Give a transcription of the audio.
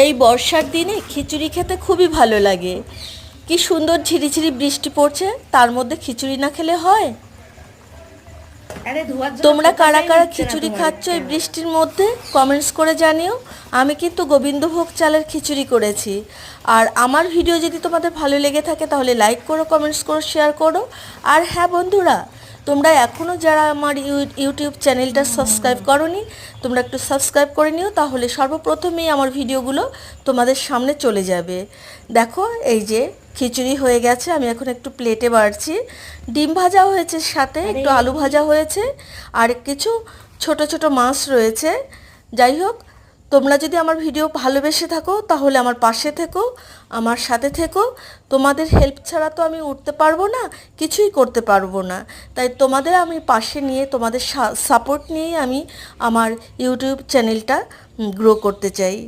এই বর্ষার দিনে খিচুড়ি খেতে খুবই ভালো লাগে। কি সুন্দর ঝিরিঝিরি বৃষ্টি পড়ছে, তার মধ্যে খিচুড়ি না খেলে হয়? তোমরা কারা কারা খিচুড়ি খাচ্ছ এই বৃষ্টির মধ্যে কমেন্টস করে জানিও। আমি কিন্তু গোবিন্দভোগ চালের খিচুড়ি করেছি। আর আমার ভিডিও যদি তোমাদের ভালো লেগে থাকে তাহলে লাইক করো, কমেন্টস করো, শেয়ার করো। আর হ্যাঁ বন্ধুরা, তোমরা এখনও যারা আমার ইউটিউব চ্যানেলটা সাবস্ক্রাইব করোনি, তোমরা একটু সাবস্ক্রাইব করে নিও, তাহলে সর্বপ্রথমেই আমার ভিডিওগুলো তোমাদের সামনে চলে যাবে। দেখো এই যে খিচুড়ি হয়ে গেছে, আমি এখন একটু প্লেটে বাড়ছি। ডিম ভাজা হয়েছে, সাথে একটু আলু ভাজা হয়েছে, আর কিছু ছোট ছোট মাছ রয়েছে। যাই হোক, তোমরা যদি আমার ভিডিও ভালোবেসে থাকো তাহলে আমার পাশে থেকো, আমার সাথে থেকো। তোমাদের হেল্প ছাড়া তো আমি উঠতে পারবো না, কিছুই করতে পারবো না। তাই তোমাদের আমি পাশে নিয়ে, তোমাদের সাপোর্ট নিয়েই আমি আমার ইউটিউব চ্যানেলটা গ্রো করতে চাই।